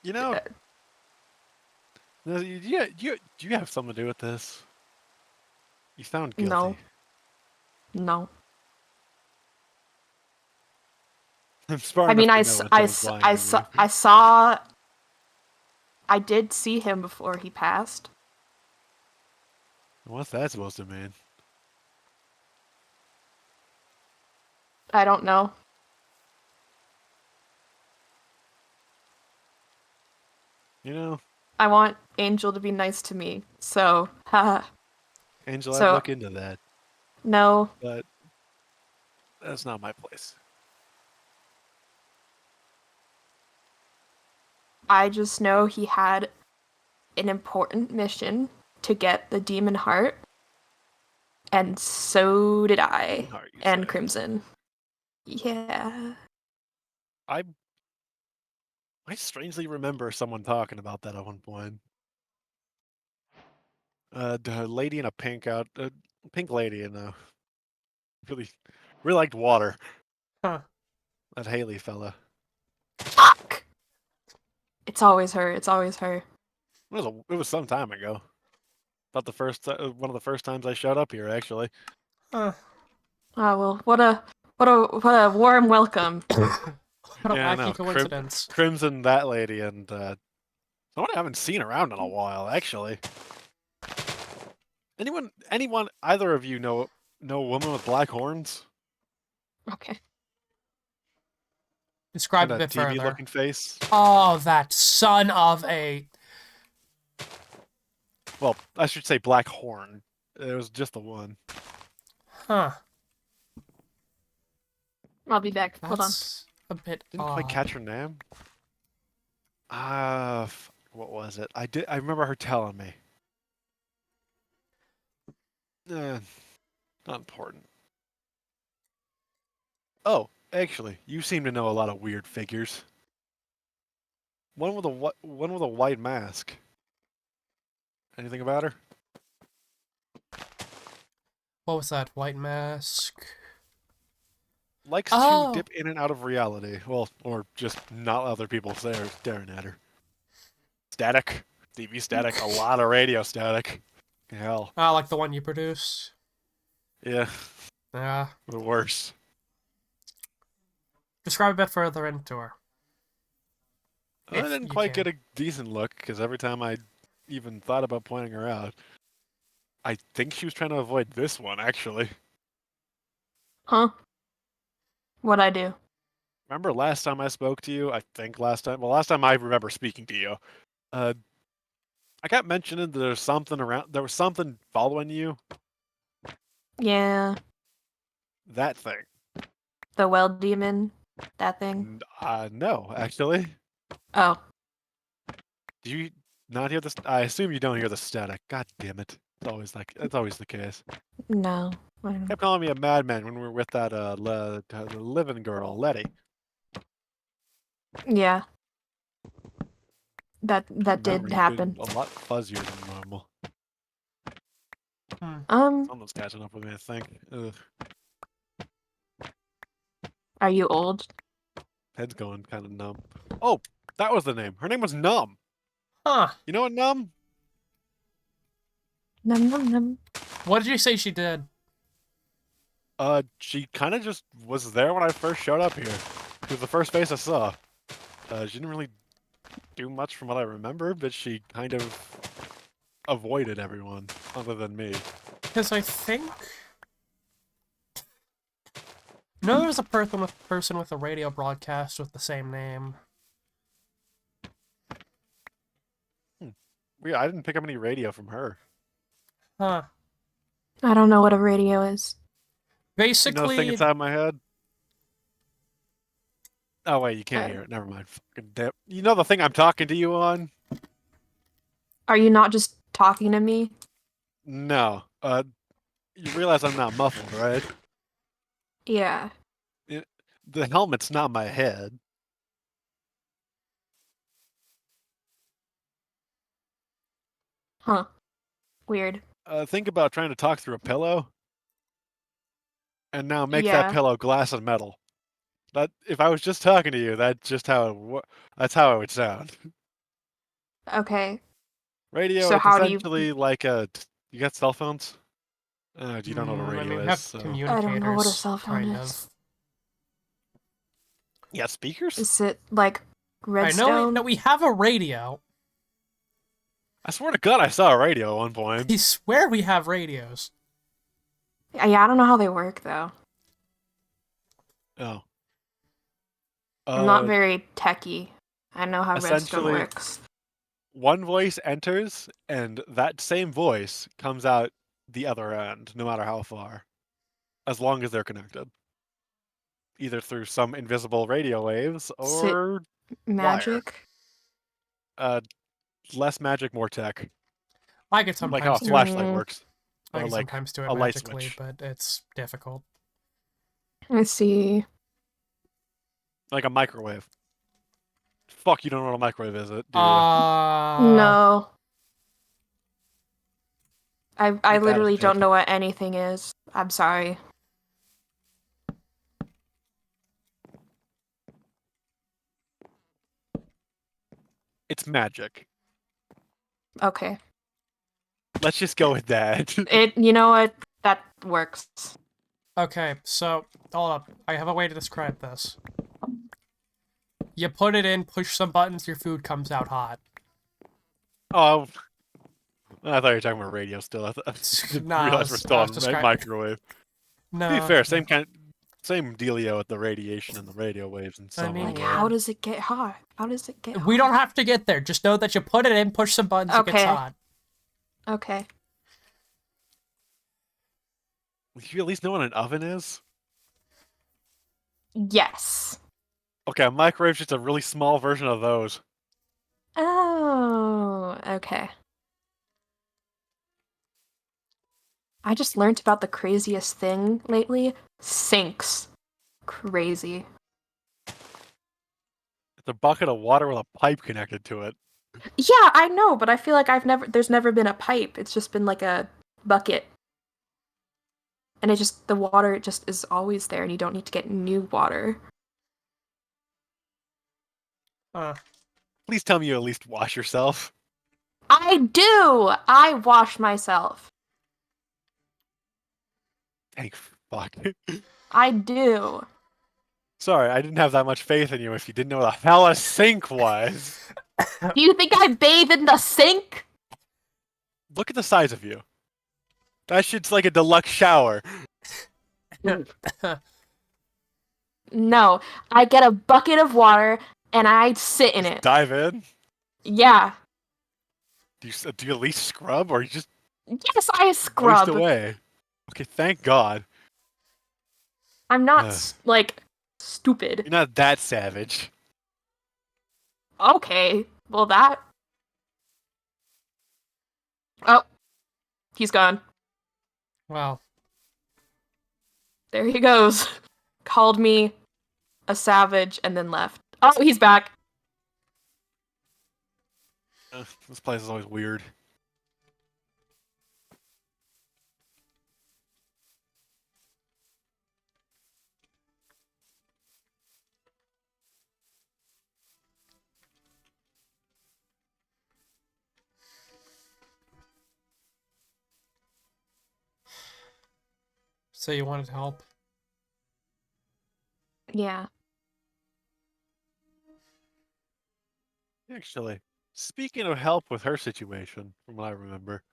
you know, do you have something to do with this? You sound No. guilty. No. I'm smart I mean, enough to know when someone's lying to me. I saw. I did see him before he passed. What's that supposed to mean? I don't know. You know, I want Angel to be nice to me. So, haha. Angel, I'd So, look into that, no. but that's not my place. I just know he had an important mission to get the demon heart. And so did I. Are you And say? Crimson. Yeah. I strangely remember someone talking about that at one point. The lady in a pink pink lady in a really liked water. Huh. That Haley fella. Fuck! It's always her. It's always her. It was some time ago. About the first one of the first times I showed up here, actually. Huh. Oh well, what a warm welcome. What a Yeah, I wacky know. coincidence. Crimson, that lady, and someone I haven't seen around in a while, actually. Anyone, either of you know a woman with black horns Okay. Describe and a a bit further. TV-looking face? Oh, that son of a... Well, I should say black horn. It was just the one. Huh. I'll be back. Hold on. That's a bit Didn't quite odd. catch her name. What was it? I remember her telling me. Not important. Oh, actually, you seem to know a lot of weird figures. One with a white mask. Anything about her? What was that? White mask? Likes to Oh! dip in and out of reality. Well, or just not other people staring at her. Static. TV static. A lot of radio static. Hell. Ah, like the one you produce. Yeah. Yeah. The worst. Describe a bit further into her. I If didn't you quite can. get a decent look, because every time I even thought about pointing her out, I think she was trying to avoid this one, actually. Huh? What'd I do? Remember last time I spoke to you? Last time I remember speaking to you, uh, I got mentioned that there was something following you. Yeah. That thing. The well demon. That thing. No, actually. Oh. Do you not hear this? I assume you don't hear the static. God damn it. It's always the case. No. Kept calling me a madman when we were with that the living girl, Letty. Yeah. That My did memory's been happen. a lot fuzzier than normal. Hmm. Someone's catching up with me, I think. Ugh, Are you old? head's going kind of numb. Oh, that was the name. Her name was Numb. Huh. You know what, Numb? Num num num. What did you say she did? She kind of just was there when I first showed up here. She was the first face I saw. She didn't really do much from what I remember, but she kind of avoided everyone other than me. Because I think... No, there's a person with a radio broadcast with the same name. Weird, I didn't pick up any radio from her. Huh. I don't know what a radio is. You know the thing Basically, inside my head? Oh wait, you can't Uh, hear it. Never mind. Fucking damn. You know the thing I'm talking to you on? Are you not just talking to me? No. You realize I'm not muffled, right? Yeah. The helmet's not my head. Huh. Weird. Think about trying to talk through a pillow, and now make that Yeah. pillow glass and metal. That if I was just talking to you, that's how it would sound. Okay. Radio, So it's how do you? essentially like you got cell phones? You don't know what a I radio mean, we is, have so I don't know what a communicators, cell phone kind is. of. yeah, speakers. Is it like I know redstone? that we have a radio. I swear to God, I saw a radio at one point. I swear we have radios. Yeah, I don't know how they work though. Oh, I'm not very techy. I know how redstone essentially, works. one voice enters, and that same voice comes out the other end, no matter how far, as long as they're connected, either through some invisible radio waves Is it or wire. magic? Uh, less magic, more tech, I could like how a sometimes do it. flashlight Mm, works. I Or can like sometimes do it a light magically, switch. but it's difficult. I see. Like a microwave. Fuck, you don't know what a microwave is, do you? No. I Ain't that a literally don't bitch? know what anything is. I'm sorry. It's magic. Okay. Let's just go with that. You know what? That works. Okay, so hold up. I have a way to describe this. You put it in, push some buttons, your food comes out hot. Oh, I thought you were talking about radio still. I didn't Nah, realize we're still I was on describing. microwave. To be No, fair, same dealio with the radiation and the radio waves and I some mean, Like, way. how does it get hot? How does it get we hot? don't have to get there. Just know that you put it in, push some buttons, it gets Okay. hot. Okay. You at least know what an oven is? Yes. Okay, a microwave's just a really small version of those. Oh, okay. I just learned about the craziest thing lately. Sinks. Crazy. It's a bucket of water with a pipe connected to it. Yeah, I know, but I feel like there's never been a pipe. It's just been like a bucket. And the water just is always there and you don't need to get new water. Please tell me you at least wash yourself. I do! I wash myself. Thank fuck. I do. Sorry, I didn't have that much faith in you if you didn't know what the hell a sink was. Do you think I bathe in the sink? Look at the size of you. That shit's like a deluxe shower. No. I get a bucket of water and I sit in it. Dive in. Yeah. Do you at least scrub, or you just Yes, I waste scrub. away? Okay, thank God. I'm not, stupid. You're not that savage. Okay. Well, that. Oh. He's gone. Well, There he goes. Called me a savage and then left. Oh, he's back. This place is always weird. so you wanted help? Yeah. Actually, speaking of help with her situation, from what I remember,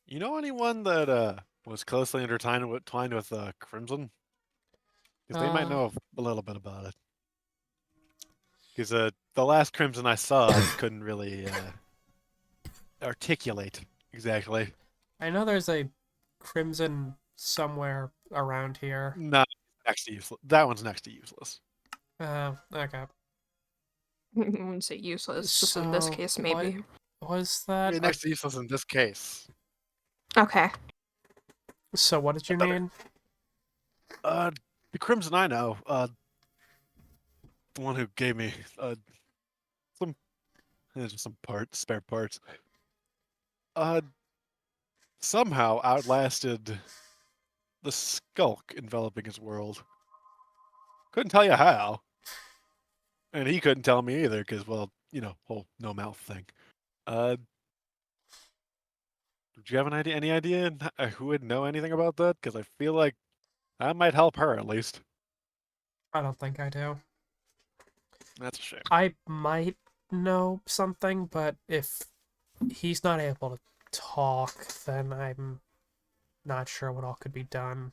you know anyone that was closely intertwined with Crimson? Because they might know a little bit about it. Because the last Crimson I saw, I couldn't really articulate exactly. I know there's a Crimson somewhere around here. No, next to useless. That one's next to useless. Okay. I wouldn't say useless, just in this So, case, maybe. What was that? Yeah, next to useless in this case. Okay. So what did you Better. need? The Crimson I know, the one who gave me some just some spare parts. Somehow outlasted the skulk enveloping his world. Couldn't tell you how. And he couldn't tell me either, because, well, whole no mouth thing. Did you have any idea who would know anything about that? Because I feel like that might help her, at least. I don't think I do. That's a shame. I might know something, but if he's not able to talk, then I'm not sure what all could be done.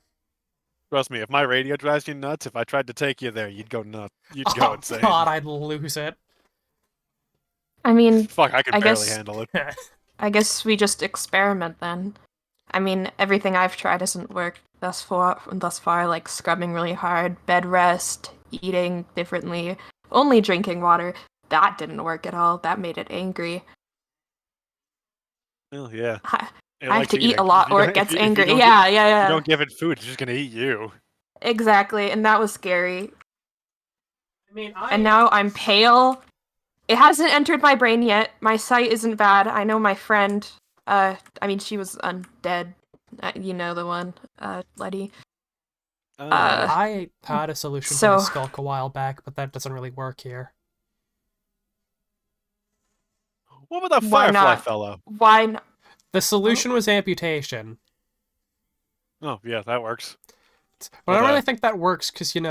Trust me, if my radio drives you nuts, if I tried to take you there, you'd go nuts. You'd go insane. God, I'd lose it. I mean, Fuck, I can I barely guess- handle it. I guess we just experiment then. I mean, everything I've tried hasn't worked thus far, like scrubbing really hard, bed rest, eating differently, only drinking water. That didn't work at all. That made it angry. Well, yeah. It I have likes to eat eating. a If lot you or don't, it gets if you angry. don't Yeah, if you yeah. don't give it food, it's just gonna eat you. Exactly, and that was scary. I mean, And now I'm pale. It hasn't entered my brain yet. My sight isn't bad. I know my friend, I mean, she was undead. You know the one, Letty. Oh yeah. I had a solution for the So, skulk a while back, but that doesn't really work here. What about that why firefly not? fellow? Why not? The solution was amputation. Oh yeah, that works. But I But don't really think that works because, I it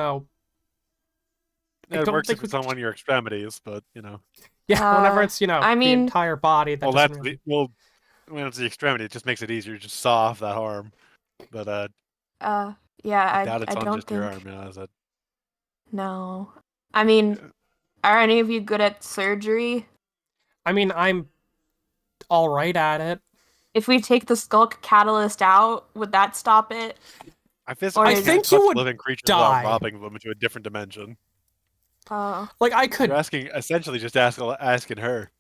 don't works think if we. it's on one of your extremities. But you know, Yeah, whenever it's, I the mean, entire body, that well, doesn't that's really. when it's the extremity, it just makes it easier to just saw off that arm. But yeah, I doubt I it's on don't just your think. arm. Yeah, is it? No. I mean, Yeah. are any of you good at surgery? I mean, I'm all right at it. If we take the Skulk Catalyst out, would that stop it? I Or physically I is can't think you touch would living creatures without die. robbing them into a different dimension. Like, You're asking, essentially, just asking her.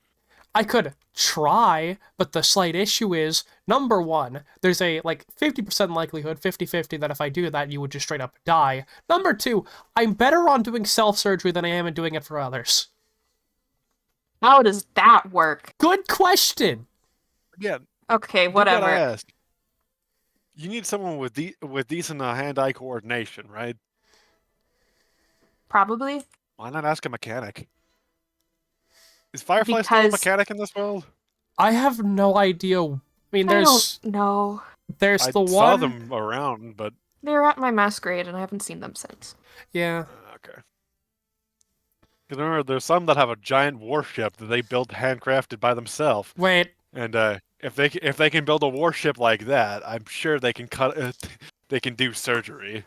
I could try, but the slight issue is, number one, there's a, 50% likelihood, 50-50, that if I do that, you would just straight up die. Number two, I'm better on doing self-surgery than I am in doing it for others. how does that work? Good question! Again, Okay, do gotta whatever. ask. You need someone with decent hand-eye coordination, right? Probably Why not ask a mechanic? Is Firefly still a because mechanic in this world? I have no idea. I mean, I don't know. there's I the saw one... them around, but They were at my masquerade and I haven't seen them since. Yeah. okay. Because remember, there's some that have a giant warship that they built handcrafted by themselves, Wait, and if they can build a warship like that, I'm sure they can they can do surgery.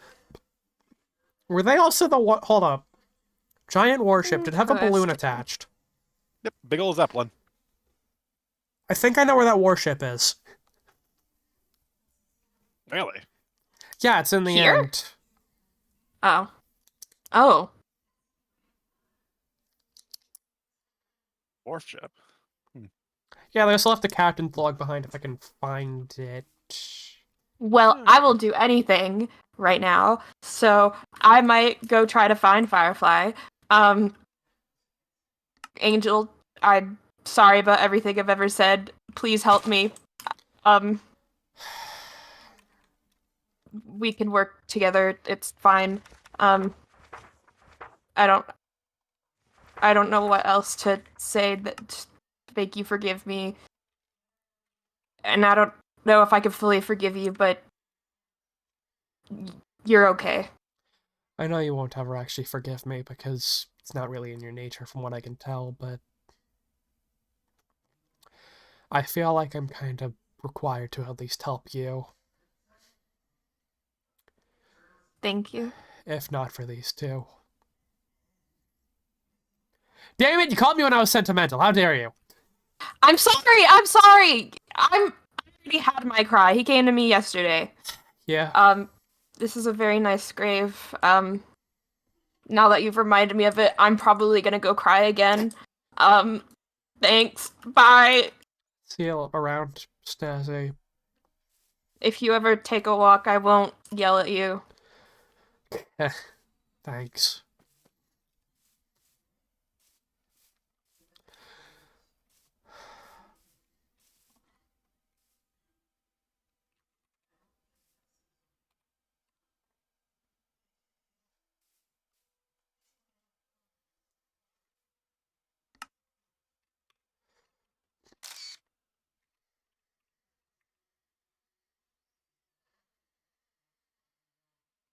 were they also the one... Hold up. Giant warship did have a balloon Interesting. attached. Yep, big ol' zeppelin. I think I know where that warship is. Really? Yeah, it's in the Here? end. Oh. Oh. Warship. Yeah, they also left the captain's log behind if I can find it. Well, I will do anything right now. So I might go try to find Firefly. Angel, I'm sorry about everything I've ever said. Please help me. Um, we can work together. It's fine. Um, I don't I don't know what else to say that to make you forgive me. And I don't know if I can fully forgive you, but you're okay. I know you won't ever actually forgive me because it's not really in your nature from what I can tell, but I feel like I'm kind of required to at least help you, Thank you. if not for these two. Damn it, you called me when I was sentimental. How dare you? I'm sorry. I'm sorry. I already had my cry. He came to me yesterday. Yeah. This is a very nice grave. Now that you've reminded me of it, I'm probably gonna go cry again. Um, thanks. Bye. See you around, Stasi. If you ever take a walk, I won't yell at you. Thanks.